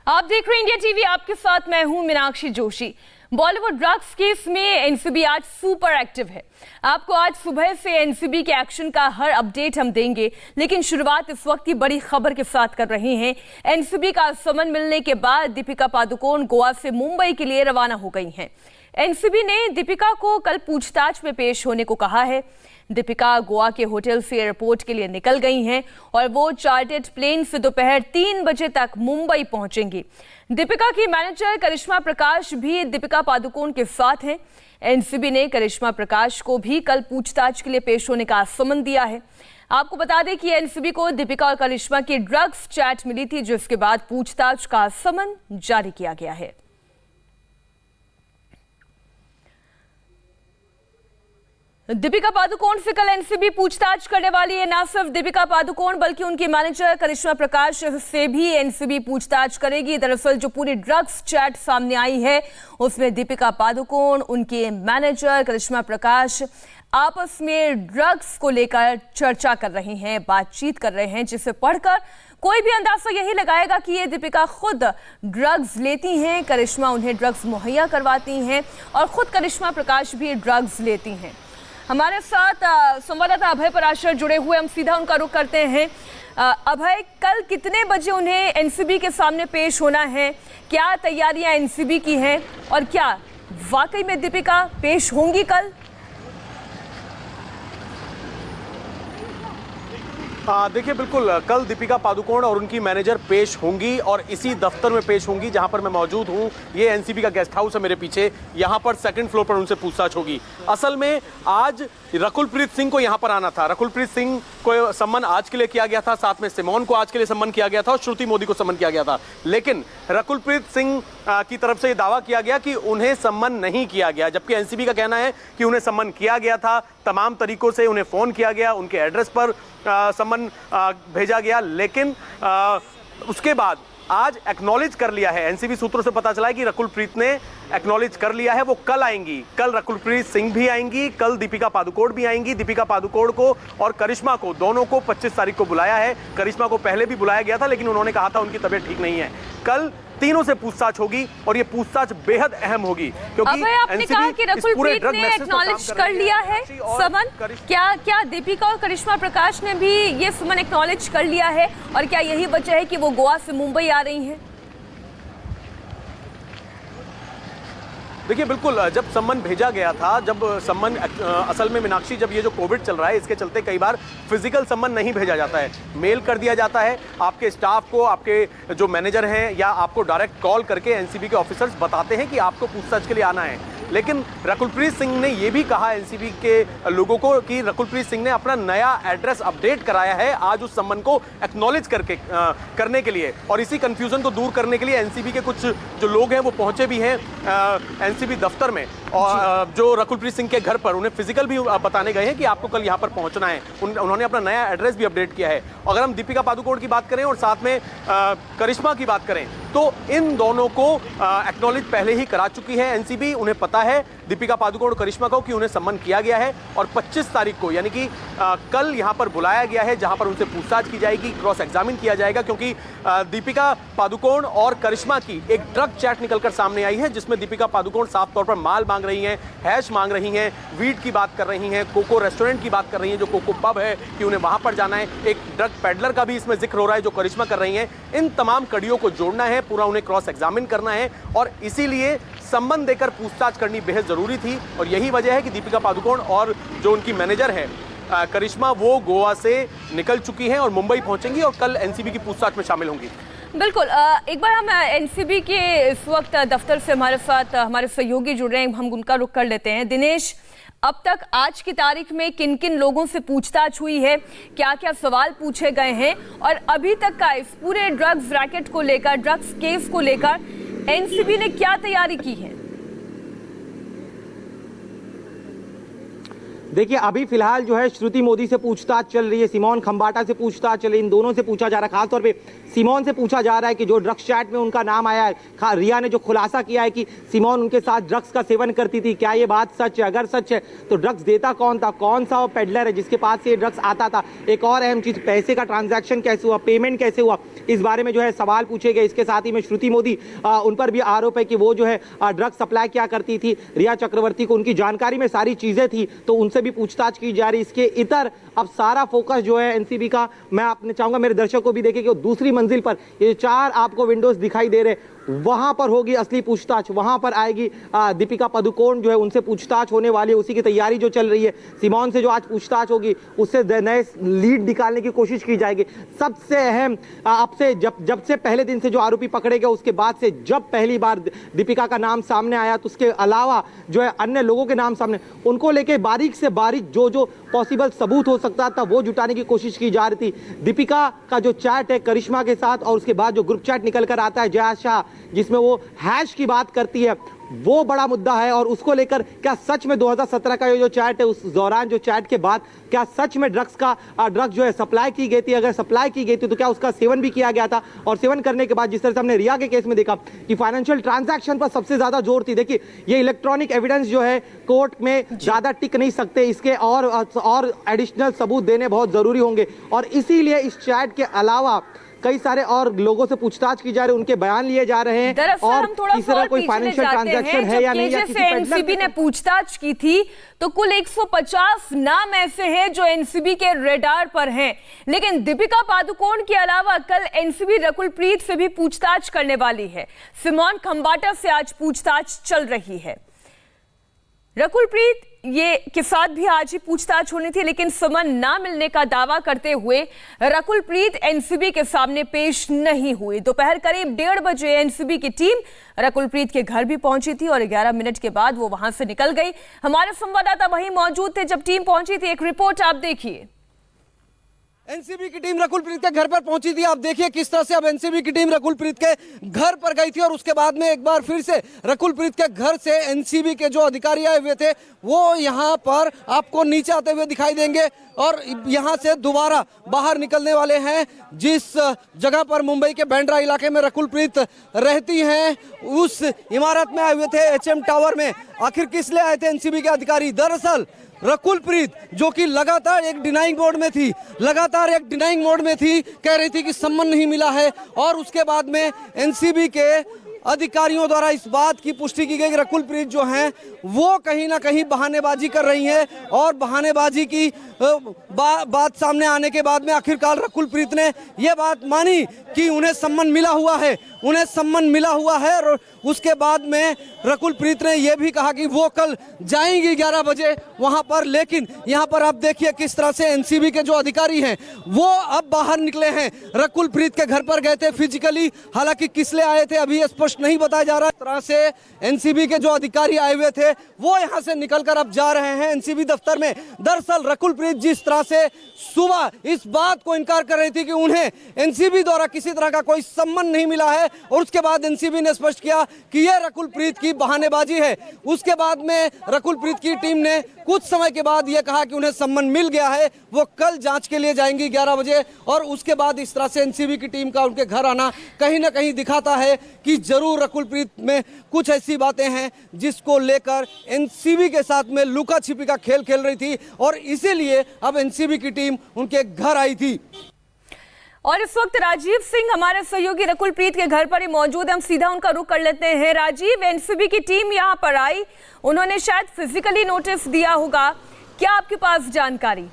आप देख रहे हैं इंडिया टीवी। आपके साथ मैं हूं मीनाक्षी जोशी। बॉलीवुड ड्रग्स केस में एनसीबी आज सुपर एक्टिव है। आपको आज सुबह से एनसीबी के एक्शन का हर अपडेट हम देंगे, लेकिन शुरुआत इस वक्त की बड़ी खबर के साथ कर रहे हैं। एनसीबी का समन मिलने के बाद दीपिका पादुकोण गोवा से मुंबई के लिए रवाना हो गई हैं। एनसीबी ने दीपिका को कल पूछताछ में पेश होने को कहा है। दीपिका गोवा के होटल से एयरपोर्ट के लिए निकल गई हैं और वो चार्टर्ड प्लेन से दोपहर 3 बजे तक मुंबई पहुंचेंगी। दीपिका की मैनेजर करिश्मा प्रकाश भी दीपिका पादुकोण के साथ हैं। एनसीबी ने करिश्मा प्रकाश को भी कल पूछताछ के लिए पेश होने का समन दिया है। आपको बता दें कि एनसीबी को दीपिका और करिश्मा की ड्रग्स चैट मिली थी, जिसके बाद पूछताछ का समन जारी किया गया है। दीपिका पादुकोण से कल एनसीबी पूछताछ करने वाली है। न सिर्फ दीपिका पादुकोण बल्कि उनकी मैनेजर करिश्मा प्रकाश से भी एनसीबी पूछताछ करेगी। दरअसल जो पूरी ड्रग्स चैट सामने आई है उसमें दीपिका पादुकोण, उनके मैनेजर करिश्मा प्रकाश आपस में ड्रग्स को लेकर चर्चा कर रहे हैं, बातचीत कर रहे हैं, जिसे पढ़कर कोई भी अंदाजा यही लगाएगा कि ये दीपिका खुद ड्रग्स लेती हैं, करिश्मा उन्हें ड्रग्स मुहैया करवाती हैं और खुद करिश्मा प्रकाश भी ड्रग्स लेती हैं। हमारे साथ संवाददाता अभय पराशर जुड़े हुए, हम सीधा उनका रुख करते हैं। अभय, कल कितने बजे उन्हें एनसीबी के सामने पेश होना है? क्या तैयारियां एनसीबी की हैं और क्या वाकई में दीपिका पेश होंगी कल? देखिए, बिल्कुल कल दीपिका पादुकोण और उनकी मैनेजर पेश होंगी और इसी दफ्तर में पेश होंगी जहां पर मैं मौजूद हूं। ये एनसीबी का गेस्ट हाउस है मेरे पीछे। यहां पर सेकंड फ्लोर पर उनसे पूछताछ होगी। असल में आज रकुलप्रीत सिंह को यहां पर आना था। रकुलप्रीत सिंह को सम्मन आज के लिए किया गया था, साथ में सिमोन को आज के लिए सम्मन किया गया था और श्रुति मोदी को सम्मन किया गया था। लेकिन रकुलप्रीत सिंह की तरफ से यह दावा किया गया कि उन्हें सम्मन नहीं किया गया, जबकि एनसीबी का कहना है कि उन्हें सम्मन किया गया था। तमाम तरीकों से उन्हें फोन किया गया, उनके एड्रेस पर सम्मन भेजा गया, लेकिन उसके बाद आज एक्नॉलेज कर लिया है। एनसीबी सूत्रों से पता चला है कि रकुलप्रीत ने एक्नॉलेज कर लिया है, वो कल आएंगी। कल रकुलप्रीत सिंह भी आएंगी, कल दीपिका पादुकोण भी आएंगी। दीपिका पादुकोण को और करिश्मा को, दोनों को 25 तारीख को बुलाया है। करिश्मा को पहले भी बुलाया गया था, लेकिन उन्होंने कहा था उनकी तबीयत ठीक नहीं है। कल तीनों से पूछताछ होगी और ये पूछताछ बेहद अहम होगी, क्योंकि आपने कहा कि रकुलप्रीत ने एक्नॉलेज कर लिया है समन। क्या दीपिका और करिश्मा प्रकाश ने भी ये समन एक्नॉलेज कर लिया है और क्या यही वजह है कि वो गोवा से मुंबई आ रही हैं? देखिए, बिल्कुल जब सम्मन भेजा गया था, जब सम्मन असल में मीनाक्षी, जब ये जो कोविड चल रहा है इसके चलते कई बार फिजिकल सम्मन नहीं भेजा जाता है, मेल कर दिया जाता है। आपके स्टाफ को, आपके जो मैनेजर हैं या आपको डायरेक्ट कॉल करके एनसीबी के ऑफिसर्स बताते हैं कि आपको पूछताछ के लिए आना है। लेकिन रकुलप्रीत सिंह ने यह भी कहा एनसीबी के लोगों को कि रकुलप्रीत सिंह ने अपना नया एड्रेस अपडेट कराया है आज उस सम्मन को एक्नॉलेज करने के लिए, और इसी कंफ्यूजन को दूर करने के लिए एनसीबी के कुछ जो लोग हैं वो पहुंचे भी हैं एनसीबी दफ्तर में, और जो रकुलप्रीत सिंह के घर पर उन्हें फिजिकल भी बताने गए हैं कि आपको कल यहां पर पहुंचना है। उन्होंने अपना नया एड्रेस भी अपडेट किया है। अगर हम दीपिका पादुकोण की बात करें और साथ में करिश्मा की बात करें तो इन दोनों को एक्नॉलेज पहले ही करा चुकी है एनसीबी। उन्हें पता है दीपिका पादुकोण और करिश्मा को कि उन्हें सम्मन किया गया है और 25 तारीख को यानी कि कल यहां पर बुलाया गया है, जहां पर उनसे पूछताछ की जाएगी, क्रॉस एग्जामिन किया जाएगा, क्योंकि दीपिका पादुकोण और करिश्मा की एक ड्रग चैट निकलकर सामने आई है जिसमें दीपिका पादुकोण साफ तौर पर माल मांग रही हैं, हैश मांग रही हैं, वीट की बात कर रही हैं, कोको रेस्टोरेंट की बात कर रही हैं, जो कोको पब है कि उन्हें वहां पर जाना है। एक ड्रग पेडलर का भी इसमें जिक्र हो रहा है जो करिश्मा कर रही हैं। इन तमाम कड़ियों को जोड़ना है, पूरा उन्हें क्रॉस एग्जामिन करना है और इसीलिए सम्मन देकर पूछताछ करनी बेहद जरूरी थी। और यही वजह है कि दीपिका पादुकोण और जो उनकी मैनेजर है करिश्मा, वो गोवा से निकल चुकी हैं और मुंबई पहुंचेंगी और कल एनसीबी की पूछताछ में शामिल होंगी। बिल्कुल। एक बार हम एनसीबी के इस वक्त दफ्तर से हमारे साथ हमारे सहयोगी जुड़ रहे हैं, हम उनका रुख कर लेते हैं। दिनेश, अब तक आज की तारीख में किन किन लोगों से पूछताछ हुई है, क्या क्या सवाल पूछे गए हैं और अभी तक का इस पूरे ड्रग्स रैकेट को लेकर, ड्रग्स केस को लेकर एनसीबी ने क्या तैयारी की है? देखिए अभी फिलहाल जो है श्रुति मोदी से पूछताछ चल रही है, सिमोन खंबाटा से पूछताछ चल रही है, इन दोनों से पूछा जा रहा है। खासतौर पे सिमोन से पूछा जा रहा है कि जो ड्रग्स चैट में उनका नाम आया है, रिया ने जो खुलासा किया है कि सिमोन उनके साथ ड्रग्स का सेवन करती थी, क्या ये बात सच है? अगर सच है तो ड्रग्स देता कौन था, कौन सा वो पेडलर है जिसके पास से ये ड्रग्स आता था? एक और अहम चीज, पैसे का ट्रांजैक्शन कैसे हुआ, पेमेंट कैसे हुआ, इस बारे में जो है सवाल पूछे गए। इसके साथ ही में श्रुति मोदी उन पर भी आरोप है कि वो जो है ड्रग्स सप्लाई क्या करती थी, रिया चक्रवर्ती को उनकी जानकारी में सारी चीजें थी, तो उनसे भी पूछताछ की जा रही। इसके इतर अब सारा फोकस जो है एनसीबी का, मैं आपने चाहूंगा मेरे दर्शक को भी देखे कि वो दूसरी मंजिल पर ये 4 आपको विंडोज दिखाई दे रहे, वहां पर होगी असली पूछताछ, वहां पर आएगी दीपिका पादुकोण जो है उनसे पूछताछ होने वाली है, उसी की तैयारी जो चल रही है। सिमोन से जो आज पूछताछ होगी उससे नए लीड निकालने की कोशिश की जाएगी। सबसे अहम अब से जब से पहले दिन से जो आरोपी पकड़े गए उसके बाद से जब पहली बार दीपिका का नाम सामने आया तो उसके अलावा जो है अन्य लोगों के नाम सामने, उनको लेके बारीक से बारीक जो पॉसिबल सबूत हो सकता था वो जुटाने की कोशिश की जा रही थी। दीपिका का जो चैट है करिश्मा के साथ और उसके बाद जो ग्रुप चैट निकल कर आता है जया शाह जिसमें वो हैश की बात करती है, वो बड़ा मुद्दा है। और उसको लेकर क्या सच में 2017 का ये जो चैट है, उस दौरान जो चैट के बाद क्या सच में ड्रग्स जो है सप्लाई की गई थी? अगर सप्लाई की गई थी तो क्या उसका सेवन भी किया गया था? और सेवन करने के बाद जिस तरह से हमने रिया के केस में देखा कि फाइनेंशियल ट्रांजैक्शन पर सबसे ज्यादा जोर थी। देखिए ये इलेक्ट्रॉनिक एविडेंस जो है कोर्ट में ज्यादा टिक नहीं सकते, इसके और एडिशनल सबूत देने बहुत जरूरी होंगे। और इसीलिए इस चैट के अलावा कई सारे और लोगों से पूछताछ की जा रही है, उनके बयान लिए जा रहे हैं। और तीसरा कोई फाइनेंशियल ट्रांजैक्शन है या नहीं, या किसी एनसीबी ने पूछताछ की थी तो कुल 150 नाम ऐसे हैं जो एनसीबी के रेडार पर हैं। लेकिन दीपिका पादुकोण के अलावा कल एनसीबी रकुलप्रीत से भी पूछताछ करने वाली है। सिमोन खंबाटा से आज पूछताछ चल रही है। रकुलप्रीत ये के साथ भी आज ही पूछताछ होनी थी, लेकिन समन ना मिलने का दावा करते हुए रकुलप्रीत एनसीबी के सामने पेश नहीं हुई। दोपहर करीब 1:30 बजे एनसीबी की टीम रकुलप्रीत के घर भी पहुंची थी और 11 मिनट के बाद वो वहां से निकल गई। हमारे संवाददाता वहीं मौजूद थे जब टीम पहुंची थी, एक रिपोर्ट आप देखिए। एनसीबी की टीम रकुलप्रीत के घर पर पहुंची थी। आप देखिए किस तरह से अब एनसीबी की टीम रकुलप्रीत के घर पर गई थी और उसके बाद में एक बार फिर से रकुलप्रीत के घर से एनसीबी के जो अधिकारी आए हुए थे वो यहां पर आपको नीचे आते हुए दिखाई देंगे और यहां से दोबारा बाहर निकलने वाले हैं। जिस जगह पर मुंबई के बांद्रा इलाके में रकुलप्रीत रहती हैं उस इमारत में आए हुए थे, एचएम टावर में। आखिर किस लिए आए थे एनसीबी के अधिकारी? दरअसल रकुलप्रीत जो कि लगातार एक डिनाइंग मोड में थी, कह रही थी कि सम्मान नहीं मिला है। और उसके बाद में एनसीबी के अधिकारियों द्वारा इस बात की पुष्टि की गई कि रकुलप्रीत जो हैं वो कहीं ना कहीं बहानेबाजी कर रही हैं। और बहानेबाजी की बात सामने आने के बाद में आखिरकार रकुलप्रीत ने यह बात मानी कि उन्हें सम्मान मिला हुआ है। और उसके बाद में रकुलप्रीत ने यह भी कहा कि वो कल जाएंगी 11 बजे वहां पर। लेकिन यहां पर आप देखिए किस तरह से एनसीबी के जो अधिकारी हैं वो अब बाहर निकले हैं। रकुलप्रीत के घर पर गए थे फिजिकली, हालांकि किस लिए आए थे अभी स्पष्ट नहीं बताया जा रहा। इस तरह से एनसीबी के जो अधिकारी आए हुए थे वो यहां से निकलकर अब जा रहे हैं एनसीबी दफ्तर में। दरअसल रकुलप्रीत जिस तरह से सुबह इस बात को इनकार कर रही थी कि उन्हें एनसीबी द्वारा किसी तरह का कोई सम्मान नहीं मिला है, और उसके बाद एनसीबी ने स्पष्ट किया कि यह रकुलप्रीत की बहानेबाजी है। उसके बाद में रकुलप्रीत की टीम ने कुछ समय के बाद यह कहा कि उन्हें सम्मान मिल गया है, वो कल जांच के लिए जाएंगी 11 बजे। और उसके बाद इस तरह से एनसीबी की टीम का उनके घर आना कहीं ना कहीं दिखाता है कि जरूर रकुलप्रीत में कुछ ऐसी बातें हैं जिसको लेकर एनसीबी के साथ में लुका छिपी का खेल खेल रही थी, और इसीलिए अब एनसीबी की टीम उनके घर आई थी। और इस वक्त राजीव सिंह हमारे सहयोगी रकुलप्रीत के घर पर ही मौजूद है, हम सीधा उनका रुख कर लेते हैं। राजीव, एनसीबी की टीम यहां पर आई, उन्होंने शायद फिजिकली नोटिस दिया होगा, क्या आपके पास जानकारी?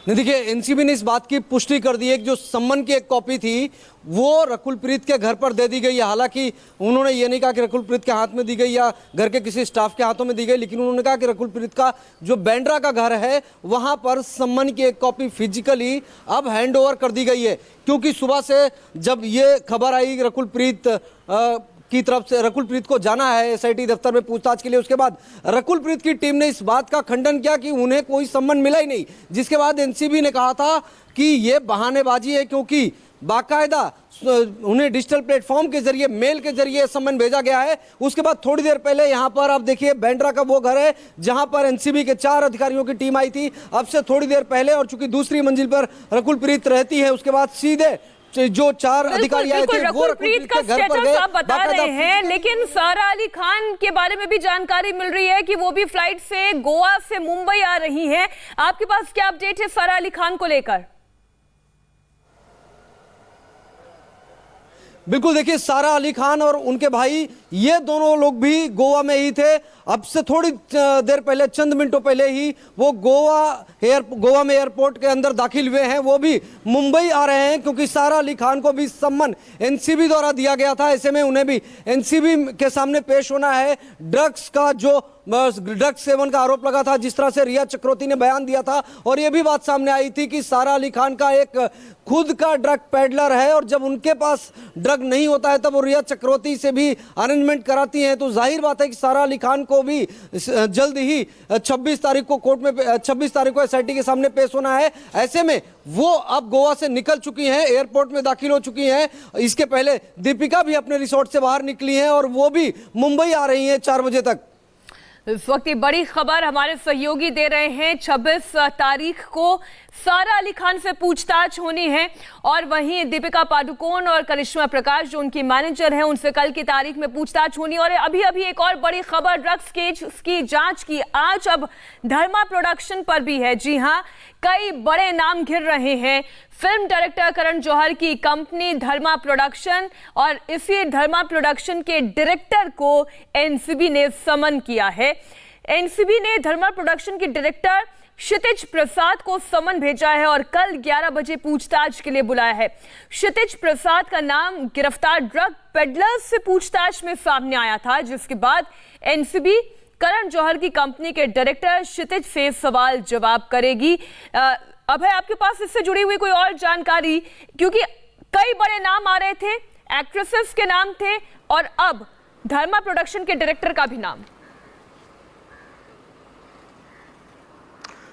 नहीं, देखिए एनसीबी ने इस बात की पुष्टि कर दी है कि जो सम्मन की एक कॉपी थी वो रकुलप्रीत के घर पर दे दी गई है। हालांकि उन्होंने ये नहीं कहा कि रकुलप्रीत के हाथ में दी गई या घर के किसी स्टाफ के हाथों में दी गई, लेकिन उन्होंने कहा कि रकुलप्रीत का जो बांद्रा का घर है वहां पर सम्मन की एक कॉपी फिजिकली अब हैंड ओवर कर दी गई है। क्योंकि सुबह से जब ये खबर आई रकुलप्रीत की तरफ से रकुलप्रीत को जाना है एसआईटी दफ्तर में पूछताछ के लिए, उसके बाद रकुलप्रीत की टीम ने इस बात का खंडन किया कि उन्हें कोई सम्मान मिला ही नहीं। जिसके बाद एनसीबी ने कहा था कि ये बहानेबाजी है, क्योंकि बाकायदा उन्हें डिजिटल प्लेटफॉर्म के जरिए, मेल के जरिए सम्मन भेजा गया है। उसके बाद थोड़ी देर पहले यहां पर आप देखिए बांद्रा का वो घर है जहां पर एनसीबी के 4 अधिकारियों की टीम आई थी अब से थोड़ी देर पहले, और चूंकि दूसरी मंजिल पर रकुलप्रीत रहती है, उसके बाद सीधे जो 4 अधिकारी आए थे वो रकुलप्रीत के घर पर गए। आप बता रहे हैं, लेकिन सारा अली खान के बारे में भी जानकारी मिल रही है कि वो भी फ्लाइट से गोवा से मुंबई आ रही हैं। आपके पास क्या अपडेट है सारा अली खान को लेकर? बिल्कुल, देखिए सारा अली खान और उनके भाई ये दोनों लोग भी गोवा में ही थे। अब से थोड़ी देर पहले, चंद मिनटों पहले ही वो गोवा में एयरपोर्ट के अंदर दाखिल हुए हैं। वो भी मुंबई आ रहे हैं क्योंकि सारा अली खान को भी सम्मन एनसीबी द्वारा दिया गया था। ऐसे में उन्हें भी एनसीबी के सामने पेश होना है। ड्रग्स सेवन का आरोप लगा था, जिस तरह से रिया चक्रवर्ती ने बयान दिया था, और यह भी बात सामने आई थी कि सारा अली खान का एक खुद का ड्रग पेडलर है और जब उनके पास ड्रग नहीं होता है तब वो रिया चक्रवर्ती से भी अरेंजमेंट कराती हैं। तो जाहिर बात है कि सारा अली खान को भी जल्द ही 26 तारीख को कोर्ट में 26 तारीख को एसआईटी के सामने पेश होना है। ऐसे में वो अब गोवा से निकल चुकी हैं, एयरपोर्ट में दाखिल हो चुकी हैं। इसके पहले दीपिका भी अपने रिसोर्ट से बाहर निकली हैं और वो भी मुंबई आ रही हैं 4 बजे तक। इस वक्त ये बड़ी खबर हमारे सहयोगी दे रहे हैं। 26 तारीख को सारा अली खान से पूछताछ होनी है और वहीं दीपिका पादुकोण और करिश्मा प्रकाश जो उनकी मैनेजर हैं उनसे कल की तारीख में पूछताछ होनी। और अभी अभी एक और बड़ी खबर ड्रग्स केस की जांच की आज अब धर्मा प्रोडक्शन पर भी है। जी हां, कई बड़े नाम घिर रहे हैं। फिल्म डायरेक्टर करण जौहर की कंपनी धर्मा प्रोडक्शन और इसी धर्मा प्रोडक्शन के डायरेक्टर को एनसीबी ने समन किया है। एनसीबी ने धर्मा प्रोडक्शन के डायरेक्टर क्षितिज प्रसाद को समन भेजा है और कल 11 बजे पूछताछ के लिए बुलाया है। क्षितिज प्रसाद का नाम गिरफ्तार ड्रग पेडलर्स से पूछताछ में सामने आया था, जिसके बाद एनसीबी करण जौहर की कंपनी के डायरेक्टर क्षितिज से सवाल जवाब करेगी। अभय, आपके पास इससे जुड़ी हुई कोई और जानकारी? क्योंकि कई बड़े नाम आ रहे थे, एक्ट्रेसेस के नाम थे और अब धर्मा प्रोडक्शन के डायरेक्टर का भी नाम।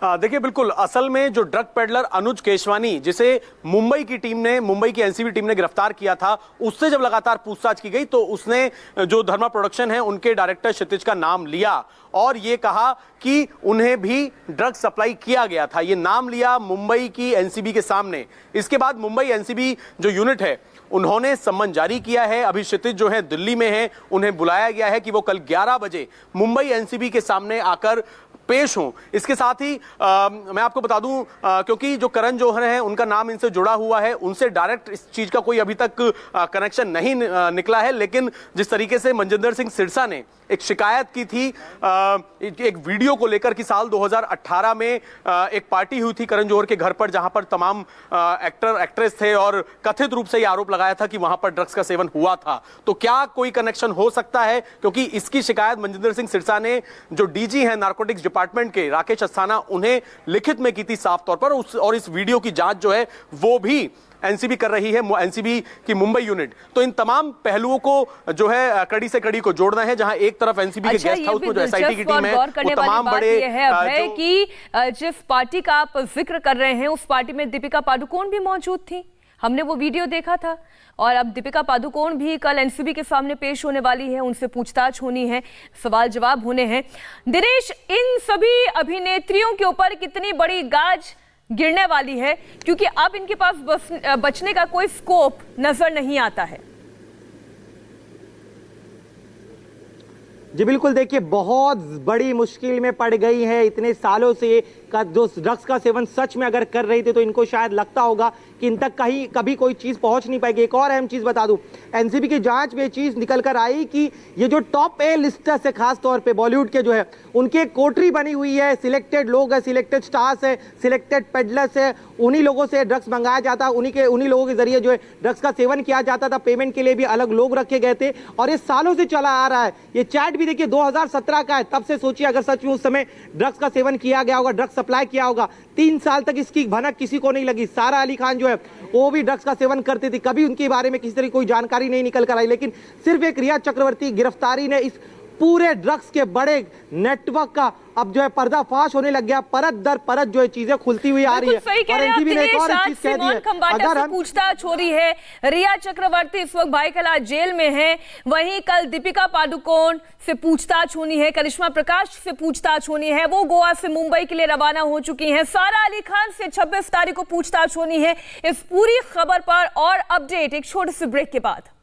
देखिए, बिल्कुल असल में जो ड्रग पेडलर अनुज केशवानी, जिसे मुंबई की एनसीबी टीम ने गिरफ्तार किया था, उससे जब लगातार पूछताछ की गई तो उसने जो धर्मा प्रोडक्शन है उनके डायरेक्टर क्षितिज का नाम लिया और ये कहा कि उन्हें भी ड्रग सप्लाई किया गया था। ये नाम लिया मुंबई की एनसीबी के सामने। इसके बाद मुंबई एनसीबी जो यूनिट है उन्होंने सम्मन जारी किया है। अभी क्षितिज जो है दिल्ली में है, उन्हें बुलाया गया है कि वो कल 11 बजे मुंबई एनसीबी के सामने आकर पेश हों। इसके साथ ही मैं आपको बता दूं, क्योंकि जो करण जौहर हैं उनका नाम इनसे जुड़ा हुआ है, उनसे डायरेक्ट इस चीज का कोई अभी तक कनेक्शन नहीं निकला है। लेकिन जिस तरीके से मनजिंदर सिंह सिरसा ने एक शिकायत की थी एक वीडियो को लेकर कि साल 2018 में एक पार्टी हुई थी करण जौहर के घर पर, जहां पर तमाम एक्टर एक्ट्रेस थे और कथित रूप से यह आरोप लगाया था कि वहां पर ड्रग्स का सेवन हुआ था। तो क्या कोई कनेक्शन हो सकता है? क्योंकि इसकी शिकायत मनजिंदर सिंह सिरसा ने जो डीजी हैं नारकोटिक्स डिपार्टमेंट के राकेश अस्थाना, उन्हें लिखित में की थी साफ तौर पर। और इस वीडियो की जांच जो है वो भी एनसीबी कर रही है, एनसीबी की मुंबई यूनिट। तो इन तमाम पहलुओं को जो है कड़ी से कड़ी को जोड़ना है, जहां एक तरफ एनसीबी के गेस्ट हाउस में जो एसआईटी की टीम है वो तमाम बड़े है कि जिस पार्टी का आप जिक्र कर रहे हैं उस पार्टी में दीपिका पादुकोण भी मौजूद थी। हमने वो वीडियो देखा था और अब दीपिका पादुकोण भी कल एनसीबी के सामने पेश होने वाली है, उनसे पूछताछ होनी है, सवाल जवाब होने हैं। दिनेश, इन सभी अभिनेत्रियों के ऊपर कितनी बड़ी गाज गिरने वाली है, क्योंकि अब इनके पास बचने का कोई स्कोप नजर नहीं आता है? जी बिल्कुल, देखिए बहुत बड़ी मुश्किल में पड़ गई है। इतने सालों से का जो ड्रग्स का सेवन सच में अगर कर रही थी तो इनको शायद लगता होगा कि इन तक कभी कोई चीज पहुंच नहीं पाएगी। एक और अहम चीज बता दूं, एनसीबी की जांच में चीज निकल कर आई कि ये जो टॉप ए लिस्टर्स है, खास तौर पे बॉलीवुड के जो है, उनकी एक कोटरी बनी हुई है। सिलेक्टेड लोग है, सिलेक्टेड स्टार्स है, सिलेक्टेड पेडलर्स है, उन्हीं लोगों से ड्रग्स मंगाया जाता, उन्हीं लोगों के जरिए जो है ड्रग्स का सेवन किया जाता था। पेमेंट के लिए भी अलग लोग रखे गए थे और ये सालों से चला आ रहा है। ये चैट भी देखिए 2017 का है, तब से सोचिए अगर सच में उस समय ड्रग्स का सेवन किया गया होगा, ड्रग्स सप्लाई किया होगा, 3 साल तक इसकी भनक किसी को नहीं लगी। सारा अली खान जो है वो भी ड्रग्स का सेवन करती थी, कभी उनके बारे में किसी तरह कोई जानकारी नहीं निकल कर आई। लेकिन सिर्फ एक रिया चक्रवर्ती गिरफ्तारी ने इस पूरे ड्रग्स के बड़े नेटवर्क का अब जो है पर्दाफाश होने लग गया। परत दर परत जो है चीजें खुलती हुई आ रही है। सही कह रहे हैं आप दिनेश, सीमोन खंबाटा से पूछताछ हो रही है। रिया चक्रवर्ती इस वक्त भाईखला जेल में है। वहीं कल दीपिका पादुकोण से पूछताछ होनी है, करिश्मा प्रकाश से पूछताछ होनी है, वो गोवा से मुंबई के लिए रवाना हो चुकी हैं। सारा अली खान से 26 तारीख को पूछताछ होनी है। इस पूरी खबर पर और अपडेट एक छोटे से ब्रेक के बाद।